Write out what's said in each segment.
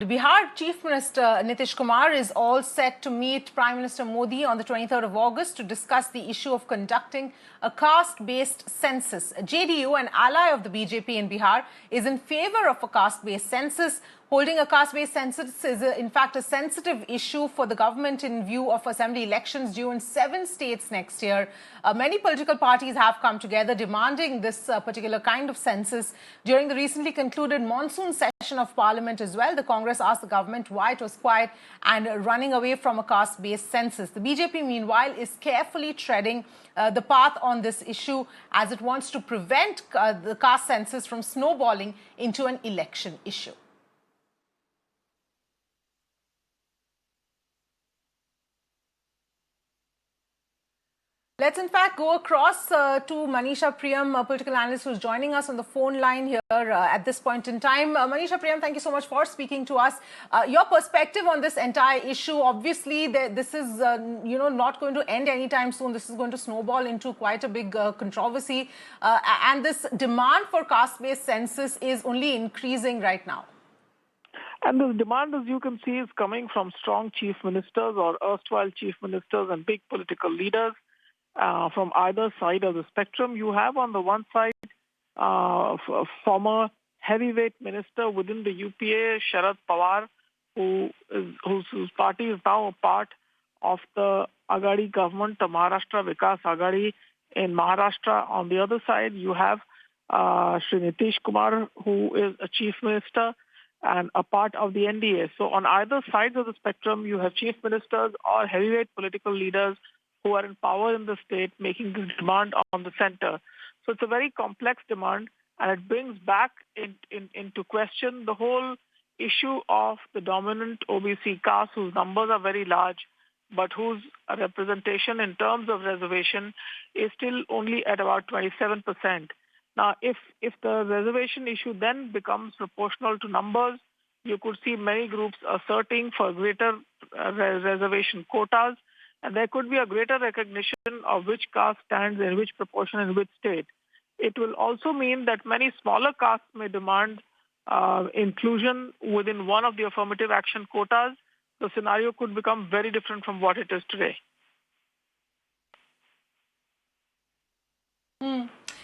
Bihar Chief Minister Nitish Kumar is all set to meet Prime Minister Modi on the 23rd of August to discuss the issue of conducting a caste-based census. JDU, an ally of the BJP in Bihar, is in favor of a caste-based census. Holding a caste-based census is, in fact, a sensitive issue for the government in view of assembly elections due in 7 states next year. Many political parties have come together demanding this particular kind of census. During the recently concluded monsoon session of Parliament as well, the Congress asked the government why it was quiet and running away from a caste-based census. The BJP, meanwhile, is carefully treading the path on this issue as it wants to prevent the caste census from snowballing into an election issue. Let's in fact go across to Manisha Priyam, a political analyst who's joining us on the phone line here at this point in time. Manisha Priyam, thank you so much for speaking to us. Your perspective on this entire issue, obviously this is not going to end anytime soon. This is going to snowball into quite a big controversy. And this demand for caste-based census is only increasing right now. And this demand, as you can see, is coming from strong chief ministers or erstwhile chief ministers and big political leaders. From either side of the spectrum. You have on the one side former heavyweight minister within the UPA, Sharad Pawar, whose party is now a part of the Aghadi government, the Maharashtra Vikas Aghadi in Maharashtra. On the other side, you have Shri Nitish Kumar, who is a chief minister and a part of the NDA. So on either side of the spectrum, you have chief ministers or heavyweight political leaders who are in power in the state making this demand on the center. So it's a very complex demand, and it brings back into question the whole issue of the dominant OBC caste, whose numbers are very large, but whose representation in terms of reservation is still only at about 27%. Now, if the reservation issue then becomes proportional to numbers, you could see many groups asserting for greater reservation quotas, and there could be a greater recognition of which caste stands in which proportion in which state. It will also mean that many smaller castes may demand inclusion within one of the affirmative action quotas. The scenario could become very different from what it is today.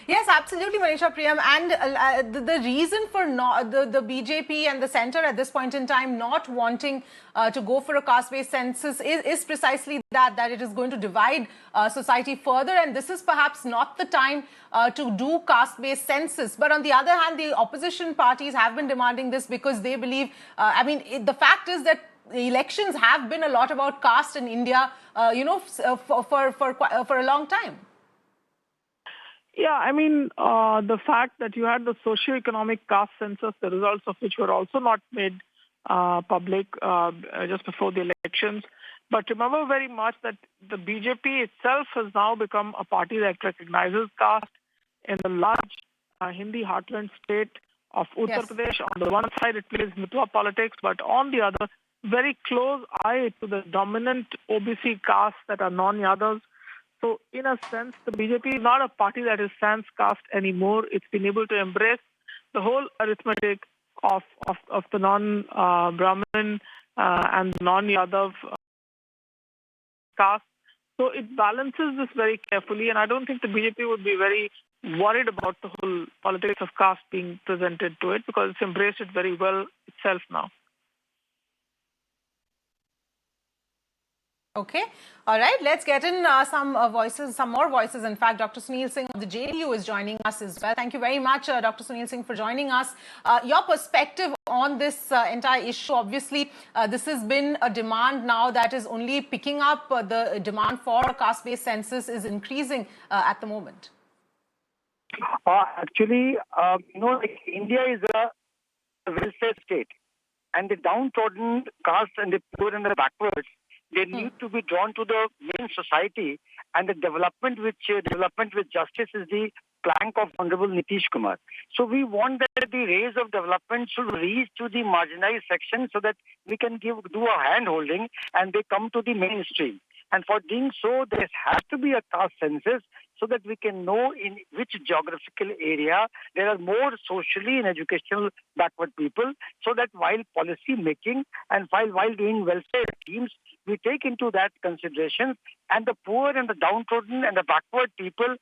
Yes, absolutely, Manisha Priyam. And the reason for the BJP and the centre at this point in time not wanting to go for a caste-based census is precisely that it is going to divide society further. And this is perhaps not the time to do caste-based census. But on the other hand, the opposition parties have been demanding this because they believe, the fact is that elections have been a lot about caste in India, for a long time. Yeah, the fact that you had the socio-economic caste census, the results of which were also not made public just before the elections. But remember very much that the BJP itself has now become a party that recognizes caste in the large Hindi heartland state of Uttar Pradesh. On the one side, it plays Mitwa politics, but on the other, very close eye to the dominant OBC castes that are non-Yadavs. So, in a sense, the BJP is not a party that is sans caste anymore. It's been able to embrace the whole arithmetic of the non-Brahmin and non-Yadav caste. So, it balances this very carefully, and I don't think the BJP would be very worried about the whole politics of caste being presented to it because it's embraced it very well itself now. Okay. All right. Let's get in some more voices. In fact, Dr. Sunil Singh of the JDU is joining us as well. Thank you very much, Dr. Sunil Singh, for joining us. Your perspective on this entire issue, obviously, this has been a demand now that is only picking up. The demand for a caste-based census is increasing at the moment. Actually, India is a welfare state, and the downtrodden caste and the poor and the backwards, they need to be drawn to the main society, and the development with justice is the plank of Honorable Nitish Kumar. So we want that the rays of development should reach to the marginalized section so that we can do a hand holding and they come to the mainstream. And for doing so, there has to be a caste census so that we can know in which geographical area there are more socially and educational backward people, so that while policy making and while doing welfare schemes, we take into that consideration, and the poor and the downtrodden and the backward people,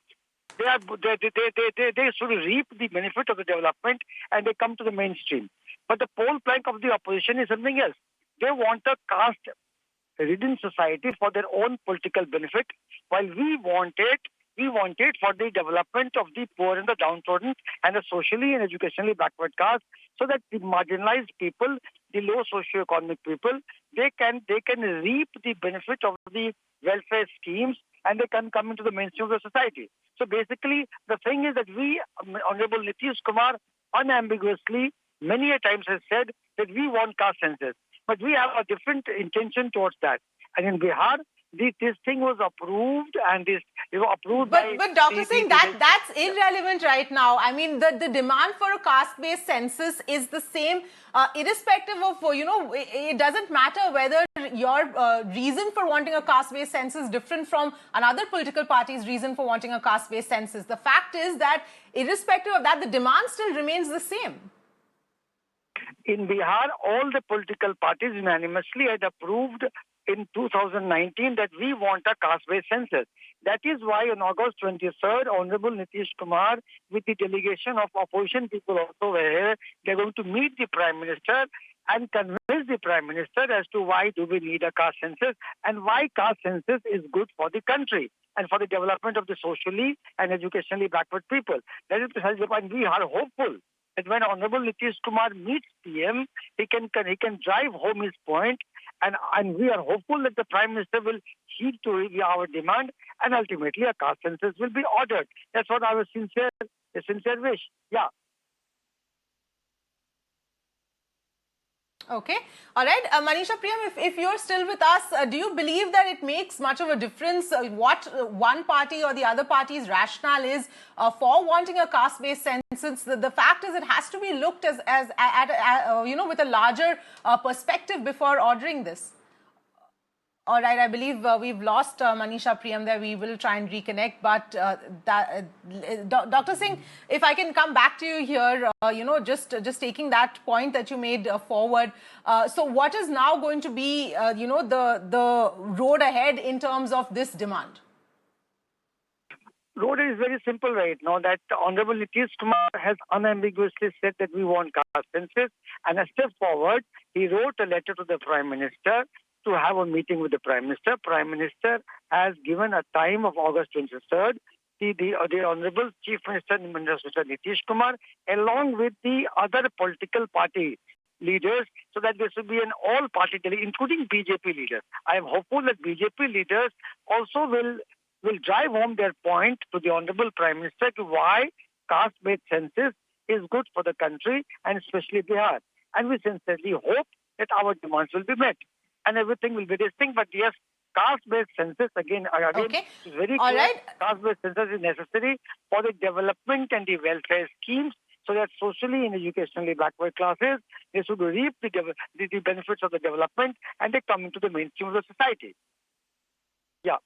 they should reap the benefit of the development and they come to the mainstream. But the pole plank of the opposition is something else. They want a caste-ridden society for their own political benefit, while we want it for the development of the poor and the downtrodden and the socially and educationally backward caste, so that the marginalized people, the low socio-economic people, they can reap the benefit of the welfare schemes and they can come into the mainstream of the society. So basically, the thing is that we, Honorable Nitish Kumar, unambiguously, many a times has said that we want caste census. But we have a different intention towards that. And in Bihar, this thing was approved and approved by... But Dr. Singh, that's irrelevant right now. I mean, the demand for a caste-based census is the same, irrespective of, it doesn't matter whether your reason for wanting a caste-based census is different from another political party's reason for wanting a caste-based census. The fact is that, irrespective of that, the demand still remains the same. In Bihar, all the political parties unanimously had approved in 2019 that we want a caste-based census. That is why on August 23rd, Honorable Nitish Kumar, with the delegation of opposition people also were here, they're going to meet the Prime Minister and convince the Prime Minister as to why do we need a caste census and why caste census is good for the country and for the development of the socially and educationally backward people. That is precisely why we are hopeful that when Honorable Nitish Kumar meets PM, he can drive home his point, and we are hopeful that the Prime Minister will heed to our demand, and ultimately a caste census will be ordered. That's what our sincere wish. Yeah. Okay. All right. Manisha Priyam, if you're still with us, do you believe that it makes much of a difference what one party or the other party's rationale is for wanting a caste-based census? The fact is it has to be looked at with a larger perspective before ordering this. All right, I believe we've lost Manisha Priyam there. We will try and reconnect. But Dr. Singh, if I can come back to you here, just taking that point that you made forward. So what is now going to be, the road ahead in terms of this demand? Road is very simple right now. That Honorable Nitish Kumar has unambiguously said that we want caste census. And a step forward, he wrote a letter to the Prime Minister to have a meeting with the Prime Minister. Prime Minister has given a time of August 23rd. The Honorable Chief Minister, Mr. Nitish Kumar, along with the other political party leaders, so that there should be an all-party, including BJP leaders. I am hopeful that BJP leaders also will drive home their point to the Honorable Prime Minister to why caste-based census is good for the country and especially Bihar. And we sincerely hope that our demands will be met and everything will be distinct. But yes, caste-based census, again Okay. is very clear. All right. Caste-based census is necessary for the development and the welfare schemes, so that socially and educationally backward classes, they should reap the benefits of the development and they come into the mainstream of the society. Yeah.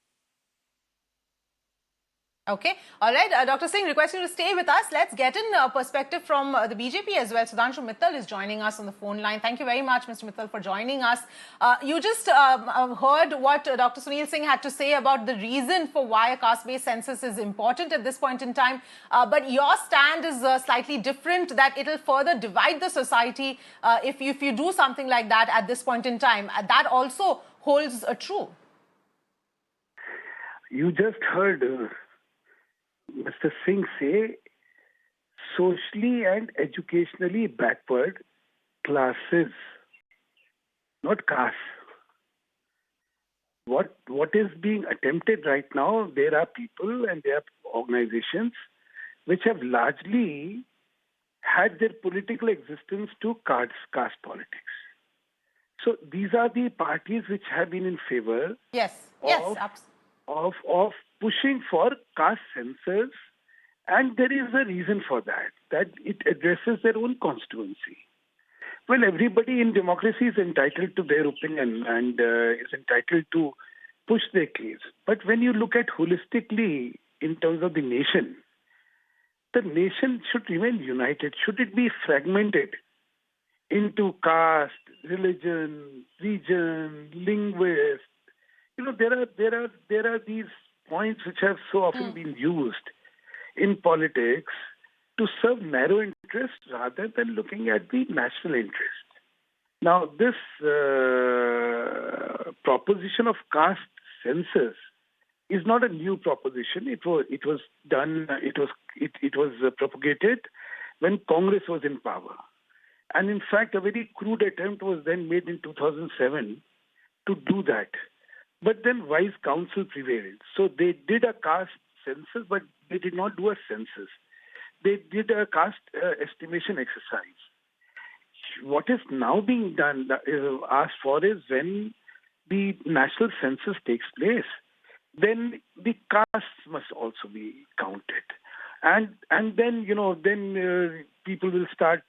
Okay. All right. Dr. Singh, request you to stay with us. Let's get in a perspective from the BJP as well. Sudhanshu Mittal is joining us on the phone line. Thank you very much, Mr. Mittal, for joining us. You just heard what Dr. Sunil Singh had to say about the reason for why a caste-based census is important at this point in time. But your stand is slightly different, that it will further divide the society if you do something like that at this point in time. That also holds true. You just heard Mr. Singh say socially and educationally backward classes, not castes. What is being attempted right now, there are people and there are organizations which have largely had their political existence to caste politics. So these are the parties which have been in favor of pushing for caste census, and there is a reason for that it addresses their own constituency. Well, everybody in democracy is entitled to their opinion and is entitled to push their case. But when you look at holistically in terms of the nation should remain united. Should it be fragmented into caste, religion, region, linguist? There are these points which have so often been used in politics to serve narrow interests rather than looking at the national interest. Now, this proposition of caste census is not a new proposition. It was propagated when Congress was in power, and in fact, a very crude attempt was then made in 2007 to do that. But then wise counsel prevailed, so they did a caste census, but they did not do a census. They did a caste estimation exercise. What is now being done, asked for, is when the national census takes place, then the castes must also be counted, and then people will start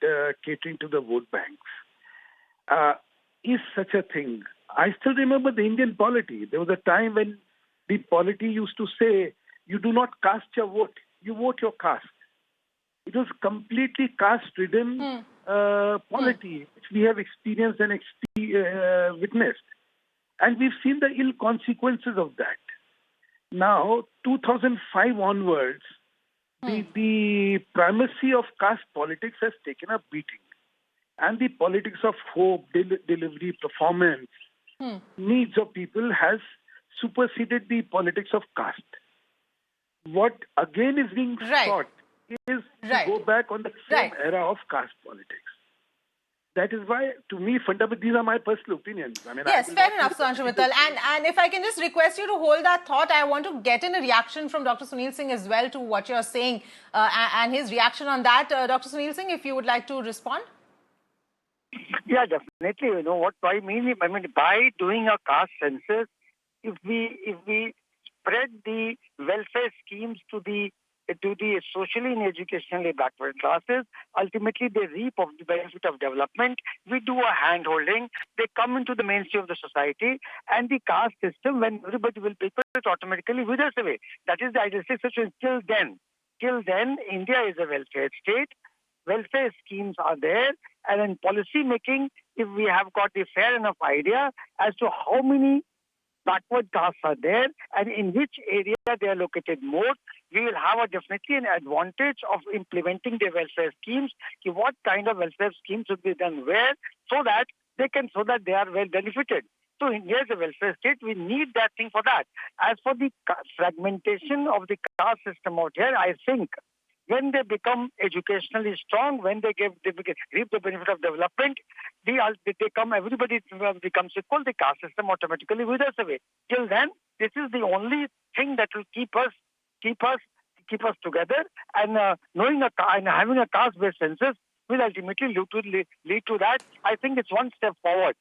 catering to the vote banks. Is such a thing? I still remember the Indian polity. There was a time when the polity used to say, "You do not cast your vote; you vote your caste." It was completely caste-ridden polity, which we have experienced and witnessed. And we've seen the ill consequences of that. Now, 2005 onwards, the primacy of caste politics has taken a beating. And the politics of hope, delivery, performance, needs of people has superseded the politics of caste. What again is being sought is to go back on the same era of caste politics. That is why, to me, fundamentally, these are my personal opinions. I mean, yes, fair enough, Sudhanshu Mittal. And if I can just request you to hold that thought, I want to get in a reaction from Dr. Sunil Singh as well to what you're saying and his reaction on that. Dr. Sunil Singh, if you would like to respond. Yeah, definitely. You know what I mean? I mean, by doing a caste census, if we spread the welfare schemes to the socially and educationally backward classes, ultimately they reap of the benefit of development. We do a hand-holding. They come into the mainstream of the society, and the caste system, when everybody will pay for it, automatically withers away. That is the idealistic situation. Till then, India is a welfare state. Welfare schemes are there, and in policy making, if we have got a fair enough idea as to how many backward castes are there and in which area they are located more, we will have definitely an advantage of implementing the welfare schemes. What kind of welfare schemes should be done where, so that they are well benefited. So India is a welfare state. We need that thing for that. As for the fragmentation of the caste system out here, I think when they become educationally strong, when they reap the benefit of development, everybody becomes equal, the caste system automatically withers away. Till then, this is the only thing that will keep us together, and knowing and having a caste-based census will ultimately lead to that. I think it's one step forward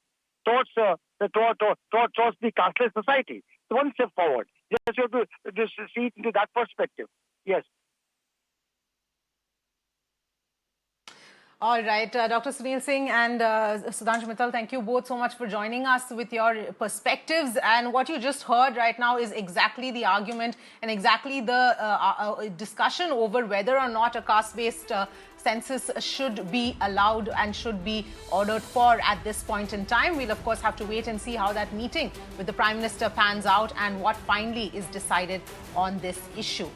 towards the casteless society. It's one step forward. Just have to just see it into that perspective. Yes. All right, Dr. Sunil Singh and Sudhanshu Mittal, thank you both so much for joining us with your perspectives. And what you just heard right now is exactly the argument and exactly the discussion over whether or not a caste-based census should be allowed and should be ordered for at this point in time. We'll, of course, have to wait and see how that meeting with the Prime Minister pans out and what finally is decided on this issue.